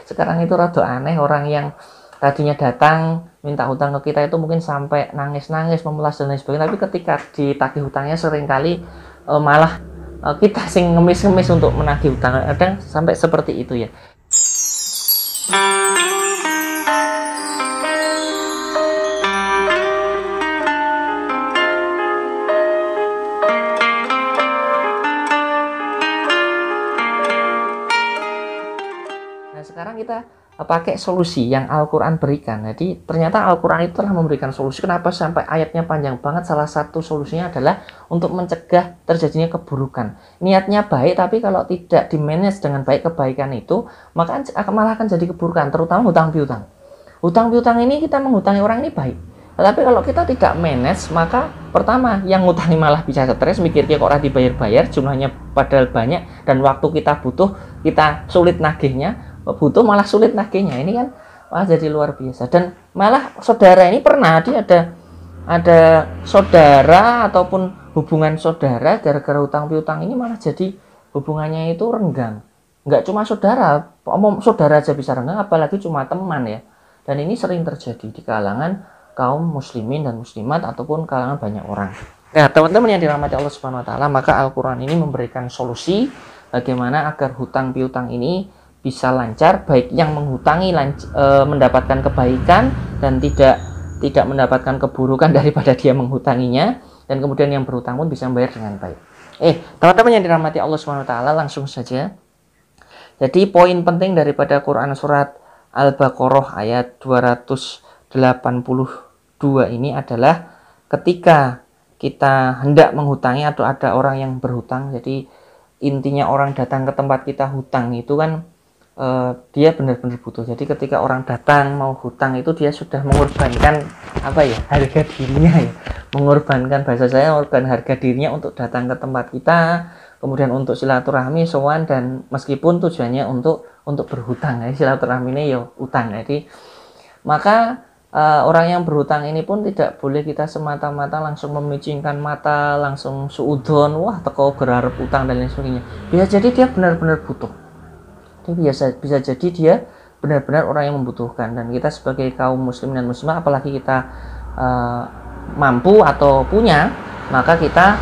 Sekarang itu rada aneh, orang yang tadinya datang minta hutang ke kita itu mungkin sampai nangis-nangis, memelas dan lain sebagainya, tapi ketika ditagih hutangnya seringkali malah kita sing ngemis-ngemis untuk menagih hutang, kadang sampai seperti itu ya. Nah, sekarang kita pakai solusi yang Al-Quran berikan. Jadi ternyata Al-Quran itu telah memberikan solusi. Kenapa sampai ayatnya panjang banget? Salah satu solusinya adalah untuk mencegah terjadinya keburukan. Niatnya baik, tapi kalau tidak dimanage dengan baik kebaikan itu, maka malah akan jadi keburukan, terutama hutang piutang. Hutang piutang ini, kita menghutangi orang ini baik. Tapi kalau kita tidak manage, maka pertama yang ngutangi malah bisa stres, mikirnya kok ora dibayar-bayar, jumlahnya padahal banyak, dan waktu kita butuh, kita sulit nagihnya, butuh malah sulit nagihnya. Ini kan malah jadi luar biasa. Dan malah saudara ini pernah dia ada saudara ataupun hubungan saudara gara-gara hutang piutang ini malah jadi hubungannya itu renggang. Nggak cuma saudara, saudara aja bisa renggang, apalagi cuma teman ya. Dan ini sering terjadi di kalangan kaum muslimin dan muslimat ataupun kalangan banyak orang. Nah, teman-teman yang dirahmati Allah Subhanahu wa taala, maka Al-Qur'an ini memberikan solusi bagaimana agar hutang piutang ini bisa lancar, baik yang menghutangi mendapatkan kebaikan dan tidak mendapatkan keburukan daripada dia menghutanginya, dan kemudian yang berhutang pun bisa membayar dengan baik. Teman-teman yang dirahmati Allah Subhanahu wa taala, langsung saja. Jadi poin penting daripada Quran surat Al-Baqarah ayat 282 ini adalah ketika kita hendak menghutangi atau ada orang yang berhutang. Jadi intinya orang datang ke tempat kita hutang itu kan dia benar-benar butuh. Jadi ketika orang datang mau hutang itu dia sudah mengorbankan harga dirinya ya. Mengorbankan, bahasa saya mengorbankan harga dirinya untuk datang ke tempat kita, kemudian untuk silaturahmi, sowan, dan meskipun tujuannya untuk berhutang. Jadi silaturahminya ya utang. Jadi maka orang yang berhutang ini pun tidak boleh kita semata-mata langsung memicingkan mata, langsung suudon, wah teko berharap utang dan lain sebagainya. Bisa jadi dia benar-benar butuh. Bisa jadi dia benar-benar orang yang membutuhkan, dan kita sebagai kaum muslim dan muslimah, apalagi kita mampu atau punya, maka kita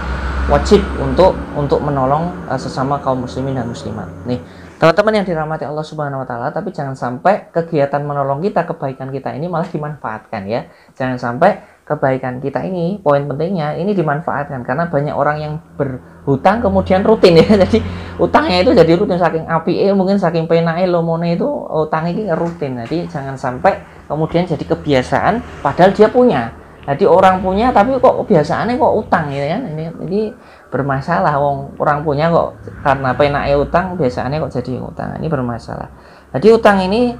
wajib untuk menolong sesama kaum muslimin dan muslimat. Nih, teman-teman yang dirahmati Allah Subhanahu wa taala, tapi jangan sampai kegiatan menolong kita, kebaikan kita ini malah dimanfaatkan ya. Jangan sampai kebaikan kita ini, poin pentingnya ini dimanfaatkan, karena banyak orang yang berhutang kemudian rutin ya. Jadi utangnya itu jadi rutin, saking apike, mungkin saking penake lomone itu utang ini rutin. Jadi jangan sampai kemudian jadi kebiasaan padahal dia punya. Jadi orang punya tapi kok kebiasaannya kok utang ya kan. Ini bermasalah. Orang punya kok karena penake utang, biasaannya kok jadi utang. Ini bermasalah. Jadi utang ini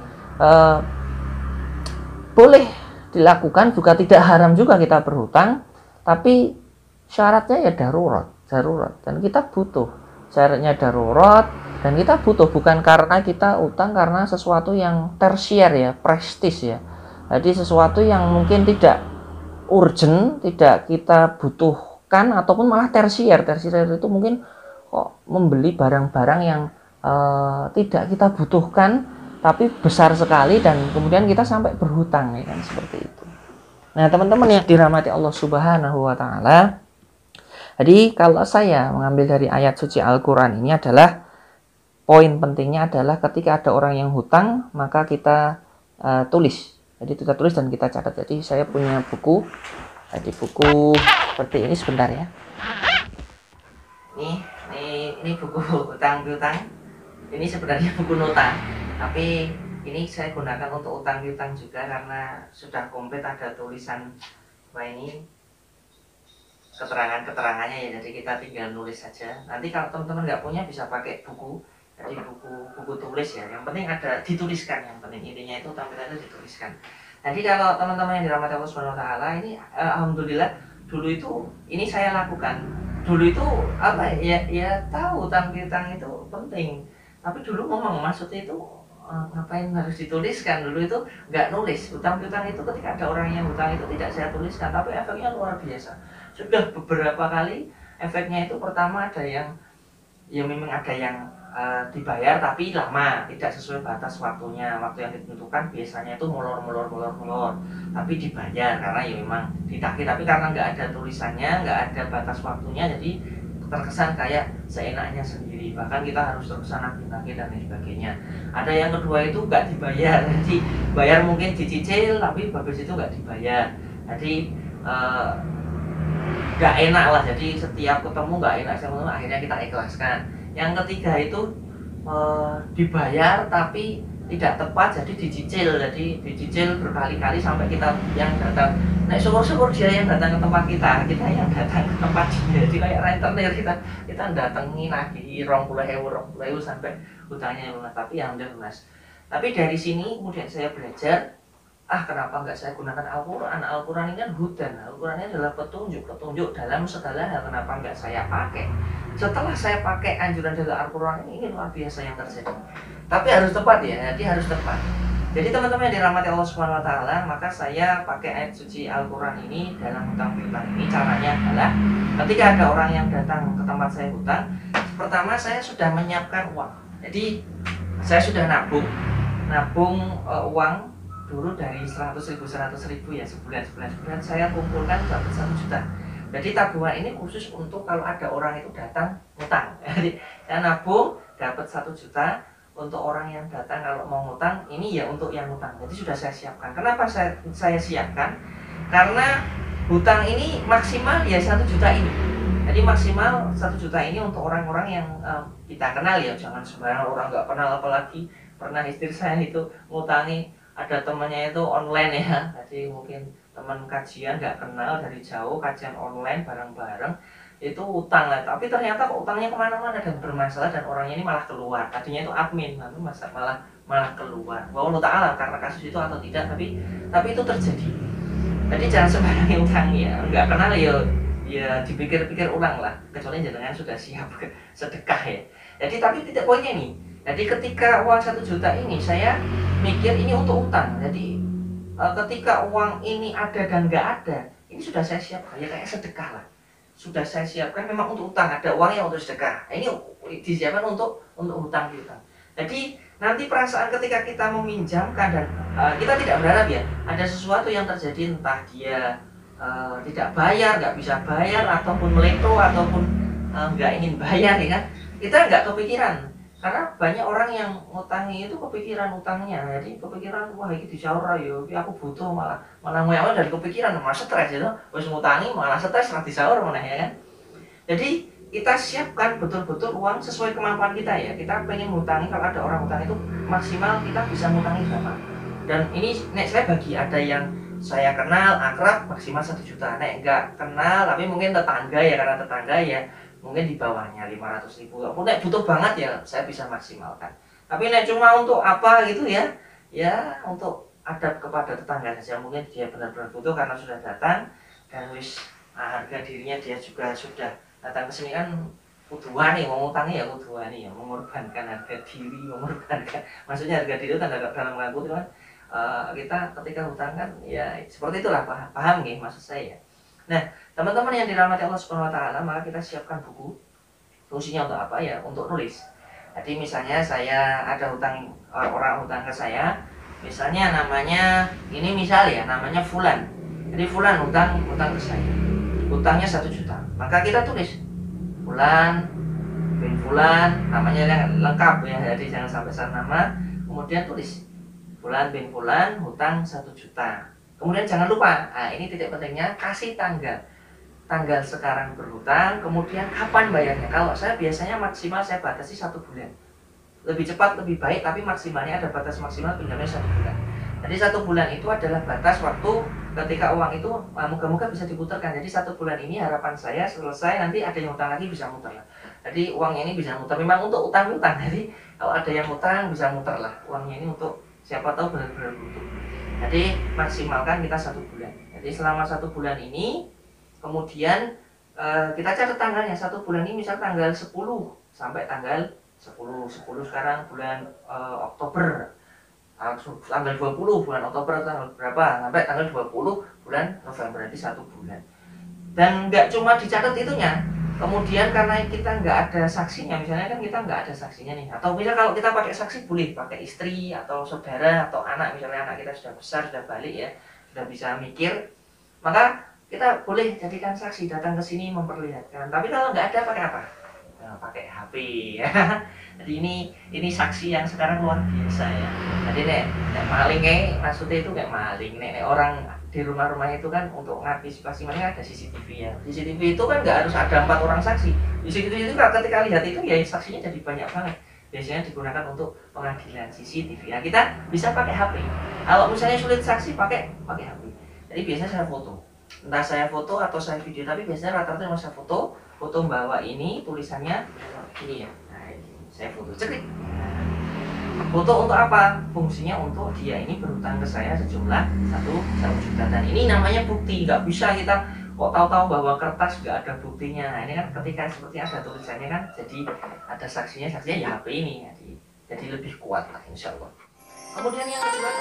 boleh dilakukan, juga tidak haram juga kita berhutang, tapi syaratnya ya darurat, dan kita butuh. Syaratnya darurat dan kita butuh, bukan karena kita utang karena sesuatu yang tersier ya, prestis ya. Jadi sesuatu yang mungkin tidak urgent, tidak kita butuhkan, ataupun malah tersier itu mungkin kok membeli barang-barang yang tidak kita butuhkan tapi besar sekali, dan kemudian kita sampai berhutang ya kan, seperti itu. Nah, teman-teman yang dirahmati Allah Subhanahu wa taala, jadi kalau saya mengambil dari ayat suci Al-Qur'an ini adalah poin pentingnya adalah ketika ada orang yang hutang, maka kita tulis. Jadi kita tulis dan kita catat. Jadi saya punya buku. Jadi buku seperti ini, sebentar ya. Ini buku hutang piutang. Ini sebenarnya buku nota, tapi ini saya gunakan untuk utang piutang juga karena sudah komplit, ada tulisan ini keterangannya ya. Jadi kita tinggal nulis saja. Nanti kalau teman-teman nggak punya bisa pakai buku. Jadi buku tulis ya. Yang penting ada dituliskan, yang penting intinya itu tampilannya dituliskan. Jadi kalau teman-teman yang dirahmati Allah Subhanahu wa taala, ini alhamdulillah dulu itu ini saya lakukan. Dulu itu ya tahu utang piutang itu penting. Tapi dulu ngomong maksudnya itu ngapain harus dituliskan. Dulu itu nggak nulis. Utang piutang itu ketika ada orang yang hutang itu tidak saya tuliskan, tapi efeknya luar biasa. Sudah beberapa kali efeknya itu, pertama ada yang ya memang ada yang dibayar tapi lama, tidak sesuai batas waktunya. Waktu yang ditentukan biasanya itu molor, tapi dibayar karena ya memang ditagih. Tapi karena nggak ada tulisannya, nggak ada batas waktunya, jadi terkesan kayak seenaknya sendiri. Bahkan kita harus terkesan nagih dan lain sebagainya. Ada yang kedua itu nggak dibayar, jadi bayar mungkin dicicil tapi habis itu nggak dibayar. Jadi nggak enak lah. Jadi setiap ketemu nggak enak, akhirnya kita ikhlaskan. Yang ketiga itu dibayar tapi tidak tepat, jadi dicicil berkali-kali sampai kita yang datang. Nah, syukur-syukur dia yang datang ke tempat kita yang datang ke tempat dia. Jadi kayak rentenir, kita datangi nagih 20.000 sampai hutangnya lunas, tapi yang udah lunas. Tapi dari sini kemudian saya belajar, kenapa nggak saya gunakan Al-Quran? Al-Quran ini kan hudan, Al-Quran ini adalah petunjuk dalam segala hal. Kenapa nggak saya pakai? Setelah saya pakai anjuran dari Al-Quran ini luar biasa yang terjadi. Tapi harus tepat ya, jadi harus tepat. Jadi teman-teman yang dirahmati Allah Subhanahu Wa Taala, maka saya pakai ayat suci Al-Quran ini dalam hutang piutang ini. Caranya adalah ketika ada orang yang datang ke tempat saya hutang, pertama saya sudah menyiapkan uang. Jadi saya sudah nabung uang dulu dari 100.000 ya, sebulan saya kumpulkan dapat 1 juta. Jadi tabungan ini khusus untuk kalau ada orang itu datang ngutang. Jadi saya nabung dapat 1 juta untuk orang yang datang kalau mau ngutang, ini ya untuk yang ngutang. Jadi sudah saya siapkan. Kenapa saya siapkan? Karena hutang ini maksimal ya 1 juta ini. Jadi maksimal 1 juta ini untuk orang-orang yang kita kenal ya, jangan sembarangan orang nggak kenal. Apalagi pernah istri saya itu ngutangi, ada temannya itu online ya, jadi mungkin teman kajian nggak kenal dari jauh, kajian online bareng-bareng itu utang lah, tapi ternyata kok utangnya kemana-mana dan bermasalah, dan orangnya ini malah keluar. Tadinya itu admin, lalu malah keluar. Wallahu ta'ala karena kasus itu atau tidak, tapi itu terjadi. Jadi jangan sembarangan utang ya, nggak kenal ya dipikir-pikir ulang lah, kecuali jenengan sudah siap sedekah ya. Jadi tapi tidak poinnya nih. Jadi ketika uang 1 juta ini saya mikir ini untuk utang. Jadi ketika uang ini ada dan nggak ada, ini sudah saya siapkan ya, kayak sedekah lah. Sudah saya siapkan memang untuk utang, ada uangnya untuk sedekah. Ini disiapkan untuk hutang piutang. Jadi nanti perasaan ketika kita meminjamkan dan kita tidak berharap ya ada sesuatu yang terjadi, entah dia tidak bayar, nggak bisa bayar, ataupun meleto, ataupun nggak ingin bayar ya kan, kita nggak kepikiran. Karena banyak orang yang ngutangi itu kepikiran utangnya, jadi kepikiran wah ini disaur ya, aku butuh, malah ngoyang dari kepikiran, malah stres gitu, wis ngutangi malah stres, nanti disaur mana ya kan. Jadi kita siapkan betul-betul uang sesuai kemampuan kita ya. Kita pengen ngutangi, kalau ada orang utang itu maksimal kita bisa ngutangi berapa. Dan ini saya bagi, ada yang saya kenal akrab maksimal 1 juta, enggak kenal tapi mungkin tetangga ya, karena tetangga ya mungkin di bawahnya 500.000. Nek butuh banget ya saya bisa maksimalkan. Tapi nek cuma untuk apa gitu ya untuk adab kepada tetangga saja. Mungkin dia benar-benar butuh karena sudah datang dan harga dirinya dia juga sudah datang ke sini kan, kuduan nih mau ngutangnya ya, kuduan nih ya, mengorbankan harga diri, maksudnya harga diri itu tanda dalam ngaku kan. Kita ketika hutang kan ya seperti itulah, paham nih maksud saya. Nah, teman-teman yang dirahmati Allah Subhanahu Wa Taala, maka kita siapkan buku. Fungsinya untuk apa ya? Untuk nulis. Jadi misalnya saya ada hutang, orang hutang ke saya, misalnya namanya ini namanya Fulan. Jadi Fulan hutang ke saya, hutangnya 1 juta. Maka kita tulis Fulan bin Fulan, namanya yang lengkap ya, jadi jangan sampai salah nama. Kemudian tulis Fulan bin Fulan hutang 1 juta. Kemudian jangan lupa, ini titik pentingnya, kasih tanggal sekarang berhutang, kemudian kapan bayarnya. Kalau saya biasanya maksimal saya batasi 1 bulan. Lebih cepat lebih baik, tapi maksimalnya ada batas maksimal pinjamnya 1 bulan. Jadi 1 bulan itu adalah batas waktu ketika uang itu moga-moga bisa diputarkan. Jadi 1 bulan ini harapan saya selesai, nanti ada yang utang lagi bisa muter lah. Jadi uangnya ini bisa muter, memang untuk utang-utang. Jadi kalau ada yang utang bisa muter lah uangnya ini, untuk siapa tahu benar-benar butuh. Jadi maksimalkan kita 1 bulan. Jadi selama 1 bulan ini, kemudian kita catat tanggalnya. 1 bulan ini misal tanggal 10 sampai tanggal 10 sekarang bulan Oktober, tanggal 20 bulan Oktober tanggal berapa sampai tanggal 20 bulan November, berarti 1 bulan. Dan nggak cuma dicatat itunya, Kemudian karena kita nggak ada saksinya, misalnya kan kita nggak ada saksinya nih, atau misal kalau kita pakai saksi boleh pakai istri atau saudara atau anak, misalnya anak kita sudah besar, sudah balik ya, sudah bisa mikir, maka kita boleh jadikan saksi datang ke sini memperlihatkan. Tapi kalau nggak ada pakai apa? Nah, pakai HP ya. Jadi ini saksi yang sekarang luar biasa ya. Jadi nek maling maksudnya itu kayak maling, nek orang di rumah-rumah itu kan untuk mengantisipasi mereka ada CCTV ya. CCTV itu kan nggak harus ada 4 orang saksi. Di CCTV itu ketika lihat itu ya saksinya jadi banyak banget. Biasanya digunakan untuk pengadilan CCTV. Ya kita bisa pakai HP. Kalau misalnya sulit saksi pakai HP. Jadi biasanya saya foto. Entah saya foto atau saya video, tapi biasanya rata-rata saya foto membawa ini tulisannya ini ya. Nah, ini saya foto ceklik. Foto untuk apa? Fungsinya untuk dia ini berutang ke saya sejumlah 1 juta, dan ini namanya bukti. Nggak bisa kita kok tahu-tahu bahwa kertas nggak ada buktinya. Nah, ini kan ketika seperti ada tulisannya kan, jadi ada saksinya ya HP ini, jadi lebih kuat lah insya Allah. Kemudian yang kedua